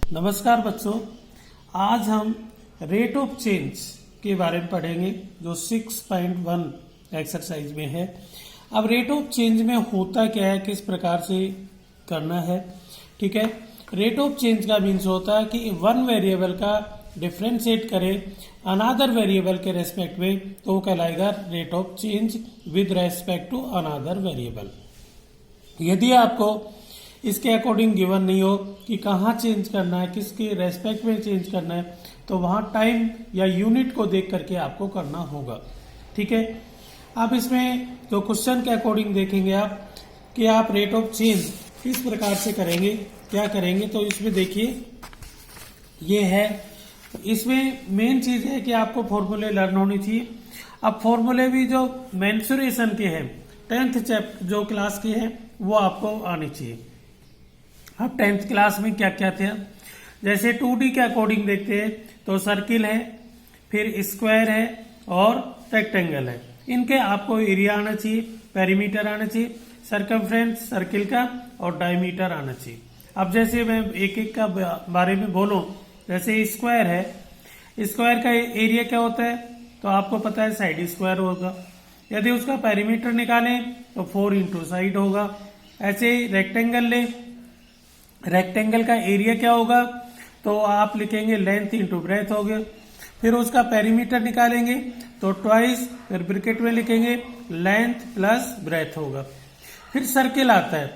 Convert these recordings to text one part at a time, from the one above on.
नमस्कार बच्चों, आज हम रेट ऑफ चेंज के बारे में पढ़ेंगे जो 6.1 एक्सरसाइज में है। अब रेट ऑफ चेंज में होता क्या है, किस प्रकार से करना है। ठीक है, रेट ऑफ चेंज का मीन्स होता है कि वन वेरिएबल का डिफ्रेंशिएट करें अनादर वेरिएबल के रेस्पेक्ट में तो वो कहलाएगा rate of change with respect to another variable. यदि आपको इसके अकॉर्डिंग गिवन नहीं हो कि कहाँ चेंज करना है, किसके रेस्पेक्ट में चेंज करना है, तो वहां टाइम या यूनिट को देख करके आपको करना होगा। ठीक है, अब इसमें जो क्वेश्चन के अकॉर्डिंग देखेंगे आप कि आप रेट ऑफ चेंज किस प्रकार से करेंगे, क्या करेंगे। तो इसमें देखिए ये है, इसमें मेन चीज है कि आपको फॉर्मूले लर्न होनी चाहिए। अब फॉर्मूले भी जो मेंसुरेशन के हैं 10th चैप्टर जो क्लास के हैं वो आपको आनी चाहिए। अब 10th क्लास में क्या क्या थे, जैसे 2D के अकॉर्डिंग देखते हैं तो सर्किल है, फिर स्क्वायर है और रेक्टेंगल है। इनके आपको एरिया आना चाहिए, पेरीमीटर आना चाहिए, सरकमफ्रेंस सर्किल का और डायमीटर आना चाहिए। अब जैसे मैं एक एक का बारे में बोलूं, जैसे स्क्वायर है, स्क्वायर का एरिया क्या होता है तो आपको पता है साइड स्क्वायर होगा। यदि उसका पेरीमीटर निकालें तो 4 इंटू साइड होगा। ऐसे ही रेक्टेंगल ले, रेक्टेंगल का एरिया क्या होगा तो आप लिखेंगे लेंथ इंटू ब्रेथ हो गया। फिर उसका पेरीमीटर निकालेंगे तो ट्वाइस, फिर ब्रैकेट में लिखेंगे लेंथ प्लस ब्रेथ होगा। फिर सर्किल आता है,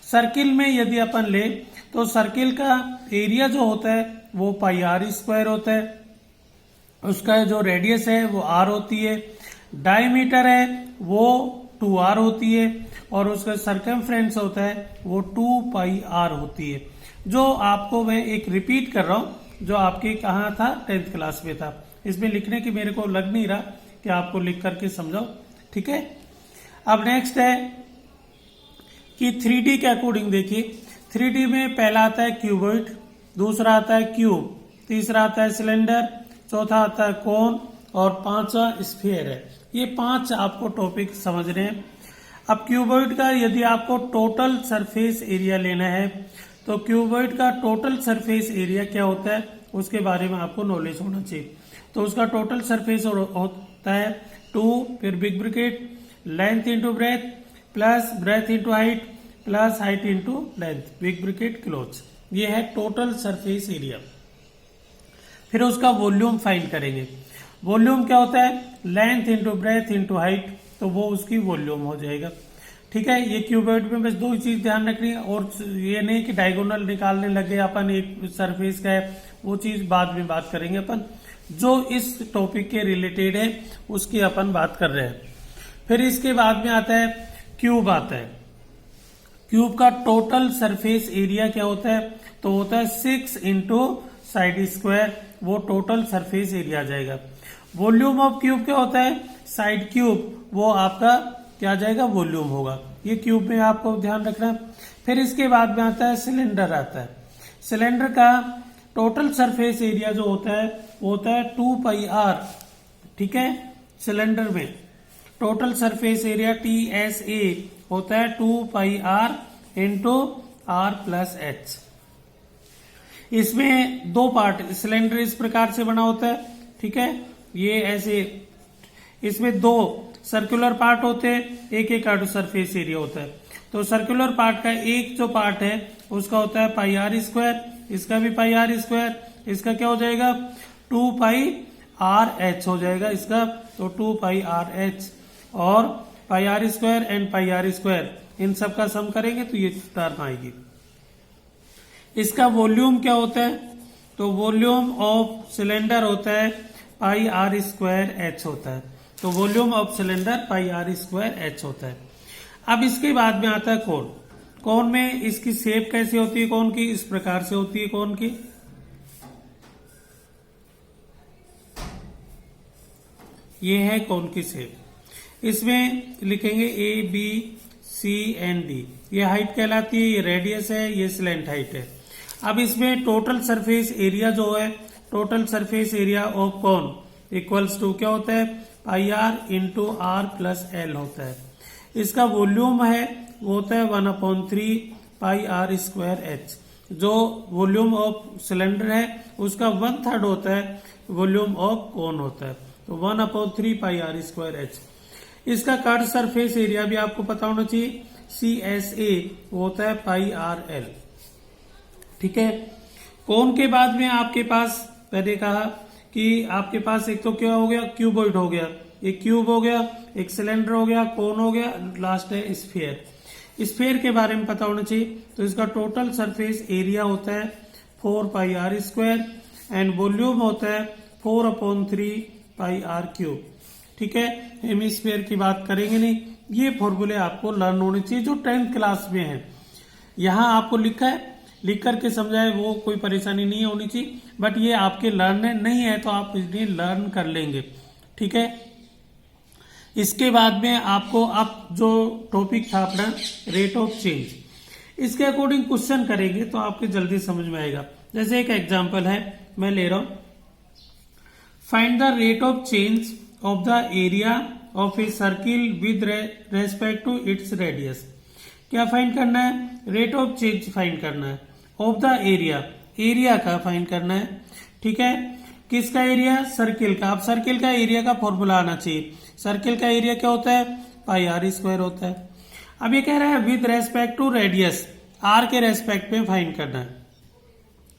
सर्किल में यदि अपन ले तो सर्किल का एरिया जो होता है वो पाई आर स्क्वायर होता है, उसका जो रेडियस है वो आर होती है, डायमीटर है वो 2r होती है और उसका सरकमफ्रेंस होता है वो 2 पाई आर होती है। जो आपको मैं एक रिपीट कर रहा हूं जो आपके कहाँ था 10th क्लास में था, इसमें लिखने की मेरे को लग नहीं रहा कि आपको लिख करके समझाओ। ठीक है, अब नेक्स्ट है कि 3D के अकॉर्डिंग देखिए, 3D में पहला आता है क्यूबॉइड, दूसरा आता है क्यूब, तीसरा आता है सिलेंडर, चौथा आता है कोन और पांचवा स्फीयर है। ये 5 आपको टॉपिक समझने हैं। अब क्यूबॉइड का यदि आपको टोटल सरफेस एरिया लेना है तो क्यूबॉइड का टोटल सरफेस एरिया क्या होता है उसके बारे में आपको नॉलेज होना चाहिए। तो उसका टोटल सरफेस होता है 2, फिर big bracket length into breadth plus breadth into height plus height into length, big bracket close. ये है टोटल सरफेस एरिया। फिर उसका वॉल्यूम फाइंड करेंगे। वॉल्यूम क्या होता है, length into breadth into height, तो वो उसकी वॉल्यूम हो जाएगा। ठीक है, ये क्यूबॉइड में बस 2 चीज ध्यान रखनी है, और ये नहीं कि डायगोनल निकालने लगे अपन एक सरफेस का है, वो चीज बाद में बात करेंगे अपन। जो इस टॉपिक के रिलेटेड है उसकी अपन बात कर रहे हैं। फिर इसके बाद में आता है क्यूब आता है। क्यूब का टोटल सरफेस एरिया क्या होता है तो होता है 6 इंटू साइड स्क्वायर, वो टोटल सरफेस एरिया आ जाएगा। वॉल्यूम ऑफ क्यूब क्या होता है, साइड क्यूब, वो आपका क्या जाएगा वॉल्यूम होगा। ये क्यूब में आपको ध्यान रखना है। फिर इसके बाद में आता है सिलेंडर आता है। सिलेंडर का टोटल सरफेस एरिया जो होता है वो होता है 2 पाई आर। ठीक है, सिलेंडर में टोटल सरफेस एरिया TSA होता है 2 pi r into r plus h. इसमें 2 पार्ट, सिलेंडर इस प्रकार से बना होता है। ठीक है, ये ऐसे, इसमें 2 सर्कुलर पार्ट होते हैं, एक एक आउटर सरफेस एरिया होता है। तो सर्कुलर पार्ट का एक जो पार्ट है उसका होता है पाई आर स्क्वायर, इसका भी पाई आर स्क्वायर, इसका क्या हो जाएगा 2 पाई आर एच हो जाएगा इसका, तो 2 पाई आर एच और pi r square and pi r square, इन सब का सम करेंगे तो ये टर्म आएगी। इसका वॉल्यूम क्या होता है तो वॉल्यूम ऑफ सिलेंडर होता है पाई आर स्क्वायर एच होता है। तो volume of cylinder pi r square h होता है। अब इसके बाद में आता है कोन। कोन में इसकी शेप कैसी होती है, कोन की इस प्रकार से होती है। कोन की ये है कोन की शेप। इसमें लिखेंगे ABCD, ये हाइट कहलाती है, ये रेडियस है, ये स्लेंट हाइट है। अब इसमें टोटल सरफेस एरिया जो है, total surface area of cone equals to क्या होता है pi r into r plus l होता है। इसका वॉल्यूम है वो होता है 1/3 पाई आर स्क्वायर एच। जो वॉल्यूम ऑफ सिलेंडर है उसका 1/3 होता है वॉल्यूम ऑफ कोन होता है। तो 1/3 पाई आर स्क्वायर एच। इसका कट सरफेस एरिया भी आपको पता होना चाहिए, CSA होता है पाई आर एल। ठीक है। कोन के बाद में आपके पास मैंने कहा कि आपके पास एक तो क्या हो गया, क्यूबॉइड हो गया, एक क्यूब हो गया, एक सिलेंडर हो गया, कोन हो गया, लास्ट है स्फीयर। स्फीयर के बारे में पता होना चाहिए। तो इसका टोटल सरफेस एरिया होता है 4 पाई आर स्क्वायर एंड वॉल्यूम होता है 4/3 पाई आर क्यूब। ठीक है। हेमिस्फीयर की बात करेंगे नहीं, ये फॉर्मूले आपको लर्न होने चाहिए जो 10th क्लास में है। यहां आपको लिखा है, लिख करके समझाए, वो कोई परेशानी नहीं होनी चाहिए, बट ये आपके लर्न नहीं है तो आप इन्हें लर्न कर लेंगे। ठीक है। इसके बाद में आपको अब जो टॉपिक था अपना रेट ऑफ चेंज, इसके अकॉर्डिंग क्वेश्चन करेंगे तो आपके जल्दी समझ में आएगा। जैसे एक एग्जांपल है मैं ले रहा हूं, find the rate of change of the area of a circle with respect to its radius. क्या फाइंड करना है? रेट ऑफ चेंज फाइंड करना है ऑफ द एरिया, एरिया का फाइंड करना है। ठीक है। किसका एरिया? सर्किल का। अब सर्किल का एरिया का फॉर्मूला आना चाहिए। सर्किल का एरिया क्या होता है? पाई आर स्क्वायर होता है। अब ये कह रहा है with respect to radius, r के रेस्पेक्ट में फाइंड करना है।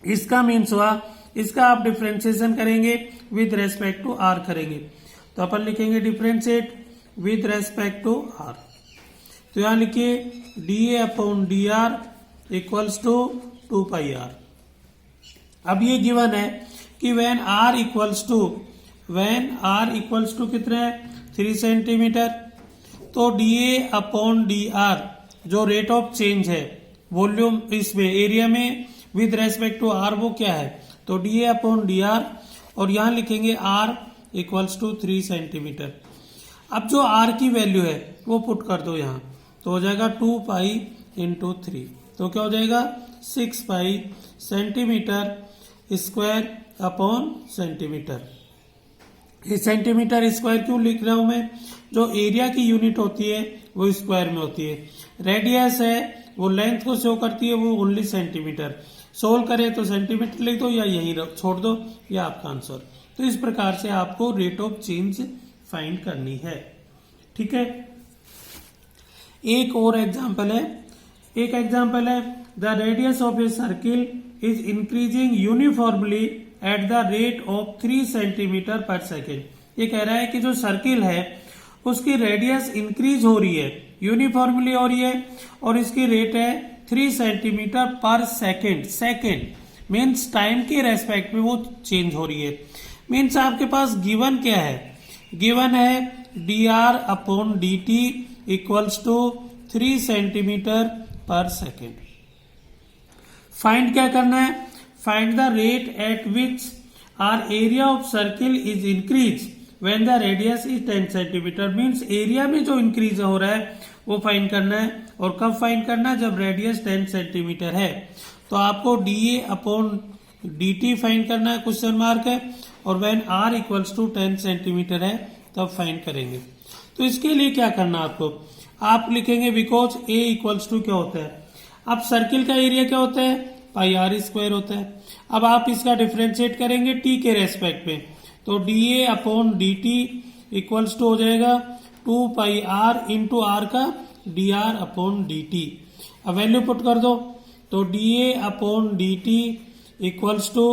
इसका मीन्स हुआ, इसका आप डिफ्रेंसिएशन करेंगे विद रेस्पेक्ट टू आर करेंगे, तो अपन लिखेंगे differentiate with respect to r. तो यहां लिखिए dA/dr equals to 2 pi are. अब ये गिवन है कि व्हेन r इक्वल्स टू कितना है? 3 सेंटीमीटर। तो dA/dr जो रेट ऑफ चेंज है वॉल्यूम इसमें एरिया में विद रेस्पेक्ट टू r वो क्या है? तो dA/dr और यहां लिखेंगे r इक्वल्स टू 3 सेंटीमीटर। अब जो r की वैल्यू है वो पुट कर दो यहां, तो हो जाएगा 2 पाई इंटू 3, तो क्या हो जाएगा 6 पाई सेंटीमीटर स्क्वायर अपॉन सेंटीमीटर। ये सेंटीमीटर स्क्वायर क्यों लिख रहा हूं मैं? जो एरिया की यूनिट होती है वो स्क्वायर में होती है, रेडियस है वो लेंथ को शो करती है, वो ओनली सेंटीमीटर। सोल्व करें तो सेंटीमीटर लिख दो या यही छोड़ दो, या आपका आंसर। तो इस प्रकार से आपको रेट ऑफ चेंज फाइंड करनी है। ठीक है। एक और एग्जांपल है, the radius of a circle is increasing uniformly at the rate of 3 centimetre per second. ये कह रहा है कि जो सर्किल है उसकी रेडियस इंक्रीज हो रही है, यूनिफॉर्मली हो रही है, और इसकी रेट है 3 centimetre per second. Second means time के रेस्पेक्ट में वो चेंज हो रही है। मीन्स आपके पास गिवन क्या है? गिवन है dr/dt equals to 3 centimetre per second. Find क्या करना है? Find the rate at which r area of circle is increase when the radius is 10 centimetre. Means area में जो इंक्रीज हो रहा है वो फाइंड करना है, और कब फाइंड करना है? जब रेडियस 10 सेंटीमीटर है। तो आपको dA/dt फाइंड करना है, क्वेश्चन मार्क है, और when r equals to 10 centimetre है तब फाइंड करेंगे। तो इसके लिए क्या करना आपको? आप लिखेंगे बिकॉज a इक्वल्स टू क्या होता है? अब सर्किल का एरिया क्या होता है? पाई आर स्क्वायर होता है। अब आप इसका डिफ्रेंशिएट करेंगे t के रेस्पेक्ट में, तो dA/dt इक्वल्स टू हो जाएगा 2 पाई r इंटू आर का dr/dt। अब वैल्यू पुट कर दो, तो dA/dt equals to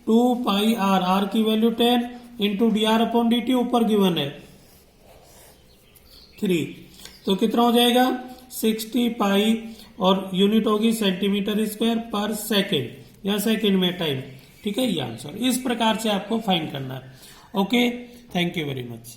2 pi r की वैल्यू 10 इंटू dr/dt ऊपर गिवन है 3, तो कितना हो जाएगा 60 पाई, और यूनिट होगी सेंटीमीटर स्क्वायर पर सेकेंड, या सेकेंड में टाइम। ठीक है, ये आंसर। इस प्रकार से आपको फाइंड करना है। Okay, thank you very much.